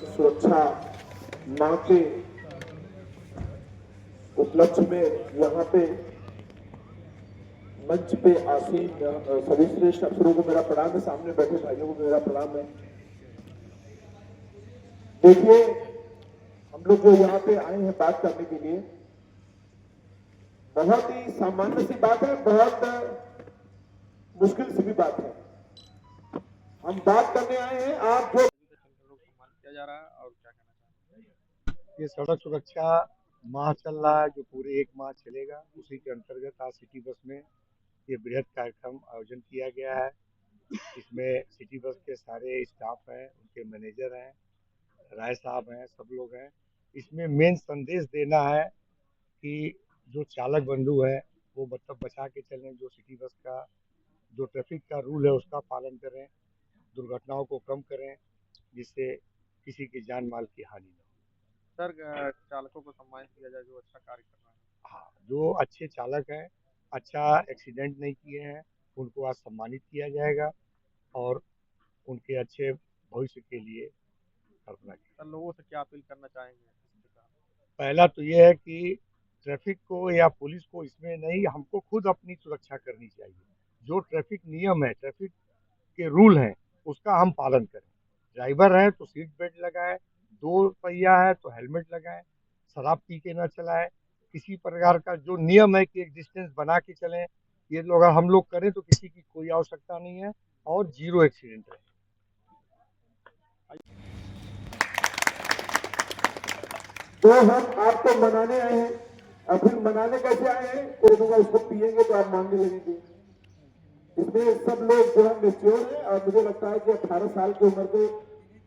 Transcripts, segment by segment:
सुरक्षा माह के उपलक्ष्य में यहाँ पे मंच पे आसीन सभी श्रेष्ठ अफसरों को मेरा प्रणाम है, सामने बैठे भाइयों को मेरा प्रणाम है। देखिए, हम लोग जो यहाँ पे आए हैं बात करने के लिए, बहुत ही सामान्य सी बात है, बहुत मुश्किल सी भी बात है। हम बात करने आए हैं, आप जो किया जा रहा है और क्या कहना चाहते हैं? ये सड़क सुरक्षा माह चल रहा है जो पूरे 1 माह चलेगा। उसी के अंतर्गत आज सिटी बस में ये बृहद कार्यक्रम आयोजन किया गया है। इसमें सिटी बस के सारे स्टाफ हैं, उनके मैनेजर हैं, राय साहब हैं, सब लोग हैं। इसमें मेन संदेश देना है कि जो चालक बंधु है वो मतलब बचा के चलें, जो सिटी बस का जो ट्रैफिक का रूल है उसका पालन करें, दुर्घटनाओं को कम करें, जिससे किसी की जान माल की हानि न हो। सर, चालकों को सम्मानित किया जाए जो अच्छा कार्य कर रहे हैं। हाँ, जो अच्छे चालक हैं, अच्छा एक्सीडेंट नहीं किए हैं, उनको आज सम्मानित किया जाएगा और उनके अच्छे भविष्य के लिए कल्पना की। सर, लोगों से क्या अपील करना चाहेंगे? पहला तो ये है कि ट्रैफिक को या पुलिस को इसमें नहीं, हमको खुद अपनी सुरक्षा करनी चाहिए। जो ट्रैफिक नियम है, ट्रैफिक के रूल हैं, उसका हम पालन करें। ड्राइवर है तो सीट बेल्ट लगाए, 2 पहिया है तो हेलमेट लगाएं, शराब पी के न चलाएं, किसी प्रकार का जो नियम है कि एक डिस्टेंस बना के चलें, ये लोग हम लोग करें तो किसी की कोई आवश्यकता नहीं है और 0 एक्सीडेंट रहे। तो हम आपको मनाने आए हैं, और फिर मनाने कैसे आए हैं? कोई दूंगा उसको पिएंगे तो आप मांगने लगेंगे। इसमें सब लोग जो है मेच्योर है, और मुझे लगता है कि 18 साल की उम्र के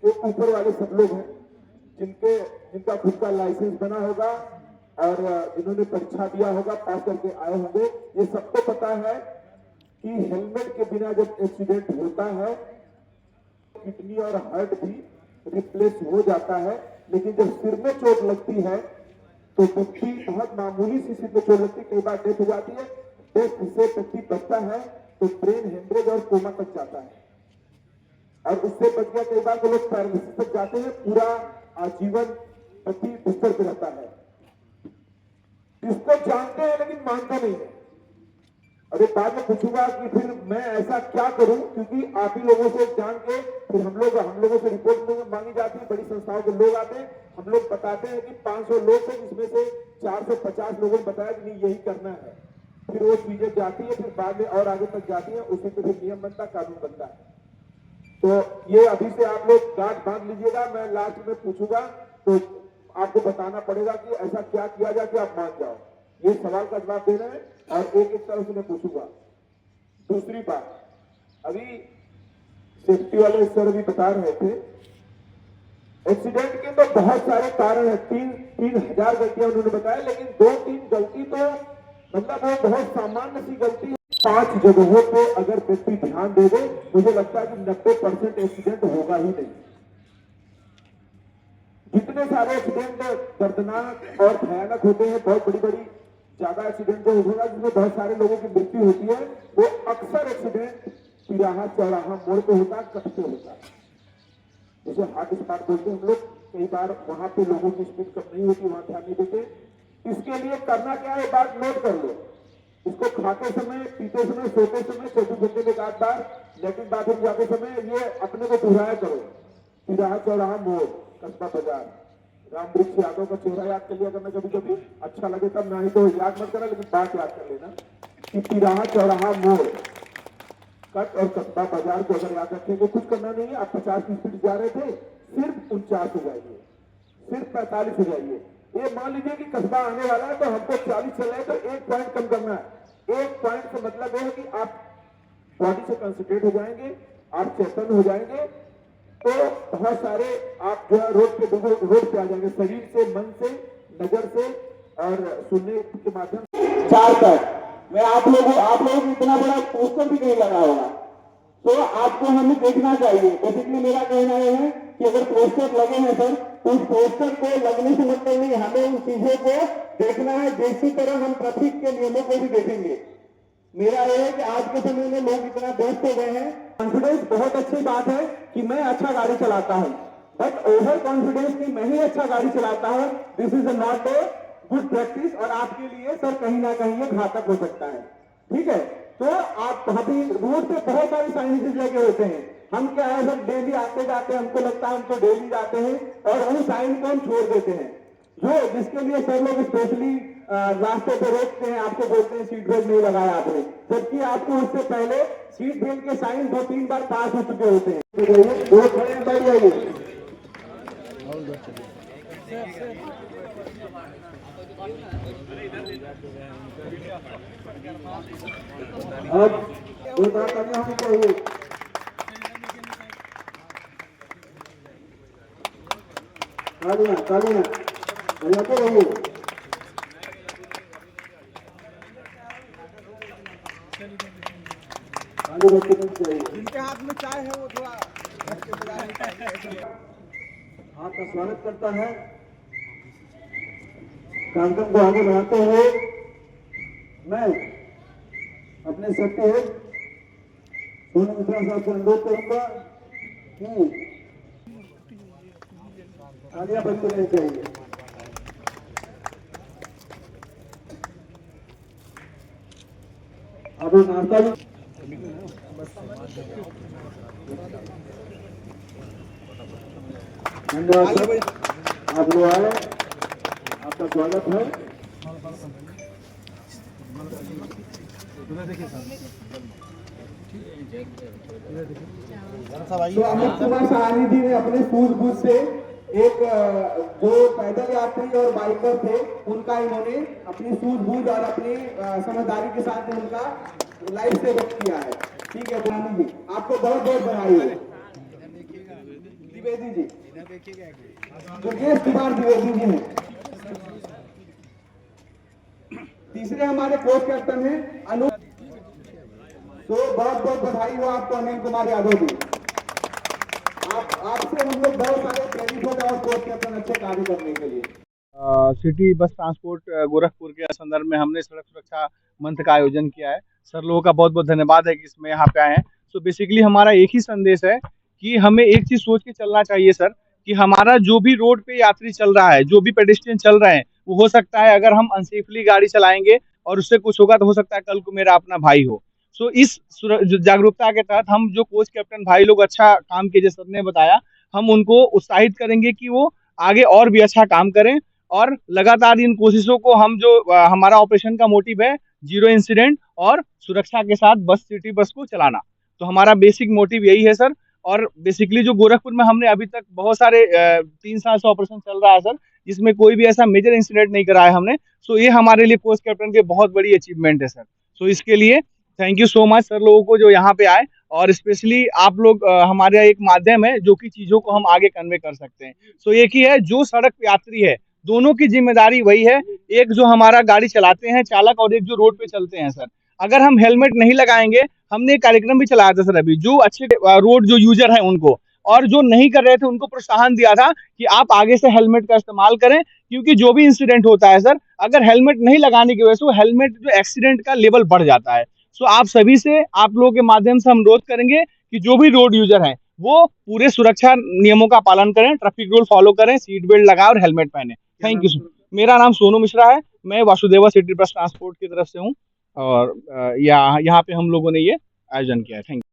ऊपर वाले सब लोग हैं, जिनका खुद का लाइसेंस बना होगा और जिन्होंने परीक्षा दिया होगा, पास करके आए होंगे। ये सबको पता है कि हेलमेट के बिना जब एक्सीडेंट होता है, किडनी और हार्ट भी रिप्लेस हो जाता है, लेकिन जब सिर में चोट लगती है तो व्यक्ति बहुत मामूली सी सिर में चोट लगती है, कई बार डेथ हो जाती है। डेथ से व्यक्ति बचता है तो ब्रेन हेमरेज और कोमा तक जाता है, और उससे बच गया कई बार तो लोग पैरालिसिस तक जाते हैं, पूरा आजीवन व्यक्ति बिस्तर पे रहता है। इसको जानते हैं लेकिन मानते नहीं है। अरे बाद में पूछूंगा कि फिर मैं ऐसा क्या करूं, क्योंकि आप ही लोगों से जान के फिर हम लोगों से रिपोर्ट मांगी जाती है, बड़ी संस्थाओं के लोग आते हैं, हम लोग बताते हैं कि 500 लोग थे, जिसमें से 450 लोगों ने बताया कि नहीं यही करना है। फिर वो चीजें जाती है, फिर बाद में और आगे तक जाती है, उसी पे फिर नियम बनता, कानून बनता है। तो ये अभी से आप लोग गांठ बांध लीजिएगा, मैं लास्ट में पूछूंगा तो आपको बताना पड़ेगा कि ऐसा क्या किया जाए कि आप मान जाओ। ये सवाल का जवाब देना है और एक एक तरह से मैं पूछूंगा। दूसरी बात, अभी सेफ्टी वाले सर भी बता रहे थे, एक्सीडेंट के तो बहुत सारे कारण है, 3,000 गलतियां उन्होंने बताया, लेकिन 2-3 गलती तो मतलब वो बहुत सामान्य सी गलती है। 5 जगहों पे अगर व्यक्ति ध्यान दे दे, मुझे लगता है कि 90% एक्सीडेंट होगा ही नहीं। जितने सारे एक्सीडेंट दर्दनाक और भयानक होते हैं, बहुत बड़ी बड़ी ज्यादा एक्सीडेंट जो होगा जिसमें बहुत सारे लोगों की मृत्यु होती है, वो अक्सर एक्सीडेंट तिराहा चौराहा मोड़ पे होता है, कट पे होता है। जैसे हार्ट स्पॉट बोलते हैं हम लोग, कई बार वहां पे लोगों की स्पीड कम नहीं होती, वहां ध्यान नहीं देते। इसके लिए करना क्या है, बात नोट कर लो। इसको खाते समय, पीते समय, सोते समय, 24 घंटे में 1 बार, लेकिन बाथरूम जाते समय ये अपने को दोहराया करो। तिराहा चौराहा मोड़, कस्बा बाजार, राम वृक्ष यादव का चेहरा याद कर लिया करना कभी कभी, अच्छा लगे तब, नहीं तो याद मत करना, लेकिन बात याद कर लेना कि तिराहा चौराहा मोड़, कट और कस्बा बाजार को अगर याद रखेंगे, कुछ करना नहीं है। आप 50 की स्पीड जा रहे थे, सिर्फ 49 हो जाइए, सिर्फ 45 हो जाइए। ये मान लीजिए कि कस्बा आने वाला है तो हमको 40 चल रहे हैं, तो 1 पॉइंट कम करना है। 1 पॉइंट का मतलब है कि आप बॉडी से कंसंट्रेट हो जाएंगे, आप चेतन हो जाएंगे, तो बहुत सारे आप जो है रोड पे आ जाएंगे, शरीर से, मन से, नजर से और सुनने के माध्यम से। 4 तक मैं आप लोगों को इतना बड़ा पोस्टर भी नहीं लगा होगा, तो आपको हमें देखना चाहिए। बेसिकली मेरा कहना यह है कि अगर पोस्टर लगे हैं सर, तो उस पोस्टर को लगने से मतलब नहीं, हमें उन चीजों को देखना है, जैसी तरह हम ट्रैफिक के नियमों को भी देखेंगे। मेरा यह है कि आज के समय में लोग इतना व्यस्त हो गए हैं। कॉन्फिडेंस बहुत अच्छी बात है कि मैं अच्छा गाड़ी चलाता हूं, बट ओवर कॉन्फिडेंस की मैं ही अच्छा गाड़ी चलाता हूं, this is not a good practice और आपके लिए सर कहीं ना कहीं ये घातक हो सकता है। ठीक है, तो आप अभी रोड पे बहुत सारे साइनेजेस लगे होते हैं, हम क्या है सर डेली आते जाते हैं, हमको लगता है हम तो डेली जाते हैं और उन साइन को हम छोड़ देते हैं, जो जिसके लिए सर लोग स्पेशली रास्ते पे रोकते हैं, आपको बोलते हैं सीट बेल्ट नहीं लगाया आपने, जबकि आपको उससे पहले सीट बेल्ट के साइन 2-3 बार पास हो चुके होते हैं। तो वो खड़े हैं, बैठ जाइए। अब दो बार करना हमें चाहिए। तालियां तालियां बजाते रहिए। आगे बढ़ते चाहिए। जिनके हाथ में चाय है वो थोड़ा रख के बजाए। आपका स्वागत करता है। कार्यक्रम को आगे बढ़ाते हुए मैं अपने सत्य सोनू मिश्रा साहब से अनुरोध करूंगा कि तालियां बजते रहनी चाहिए। अब नाश्ता भी धन्यवाद सर, आप लोग आए, आपका स्वागत है। तो अमित कुमार सहानी जी ने अपने सूझबूझ से एक जो पैदल यात्री और बाइकर थे उनका इन्होंने अपनी सूझबूझ और अपनी समझदारी के साथ उनका लाइफ सेव किया है। ठीक है सहानी जी, आपको बहुत बहुत बधाई हो। द्विवेदी जी, दुर्गेश कुमार द्विवेदी जी हैं। तीसरे हमारे कोच कैप्टन हैं अनु, तो बहुत बहुत बधाई हो आपको अनिल कुमार यादव जी। आपसे हम लोग बहुत सारे प्रेरित होते हैं और कोच कैप्टन अच्छे कार्य करने के लिए। सिटी बस ट्रांसपोर्ट गोरखपुर के संदर्भ में हमने सड़क सुरक्षा मंथ का आयोजन किया है। सर लोगों का बहुत बहुत धन्यवाद है कि इसमें यहाँ पे आए हैं। सो बेसिकली हमारा एक ही संदेश है कि हमें एक चीज सोच के चलना चाहिए सर, कि हमारा जो भी रोड पे यात्री चल रहा है, जो भी पेडेस्ट्रियन चल रहे हैं, वो हो सकता है अगर हम अनसेफली गाड़ी चलाएंगे और उससे कुछ होगा तो हो सकता है कल को मेरा अपना भाई हो। सो इस जागरूकता के तहत हम जो कोच कैप्टन भाई लोग अच्छा काम किए जैसे सबने बताया, हम उनको उत्साहित करेंगे कि वो आगे और भी अच्छा काम करें और लगातार इन कोशिशों को हम जो हमारा ऑपरेशन का मोटिव है जीरो इंसिडेंट और सुरक्षा के साथ बस सिटी बस को चलाना, तो हमारा बेसिक मोटिव यही है सर। और बेसिकली जो गोरखपुर में हमने अभी तक बहुत सारे 3 साल से ऑपरेशन चल रहा है सर, जिसमें कोई भी ऐसा मेजर इंसिडेंट नहीं करा है हमने। सो ये हमारे लिए कोच कैप्टन के बहुत बड़ी अचीवमेंट है सर। सो इसके लिए thank you so much sir लोगों को जो यहाँ पे आए, और स्पेशली आप लोग हमारे एक माध्यम है जो कि चीजों को हम आगे कन्वे कर सकते हैं। सो एक ही है, जो सड़क यात्री है दोनों की जिम्मेदारी वही है, एक जो हमारा गाड़ी चलाते हैं चालक और एक जो रोड पे चलते हैं सर। अगर हम हेलमेट नहीं लगाएंगे, हमने एक कार्यक्रम भी चलाया था सर अभी, जो अच्छे रोड जो यूजर है उनको, और जो नहीं कर रहे थे उनको प्रोत्साहन दिया था कि आप आगे से हेलमेट का इस्तेमाल करें, क्योंकि जो भी इंसिडेंट होता है सर, अगर हेलमेट नहीं लगाने की वजह से वो हेलमेट जो एक्सीडेंट का लेवल बढ़ जाता है। सो आप सभी से, आप लोगों के माध्यम से हम अनुरोध करेंगे कि जो भी रोड यूजर हैं वो पूरे सुरक्षा नियमों का पालन करें, ट्रैफिक रूल फॉलो करें, सीट बेल्ट लगाएं और हेलमेट पहने। Thank you. मेरा नाम सोनू मिश्रा है, मैं वासुदेवा सिटी बस ट्रांसपोर्ट की तरफ से हूँ, और यहाँ पे हम लोगों ने ये आयोजन किया है। Thank you.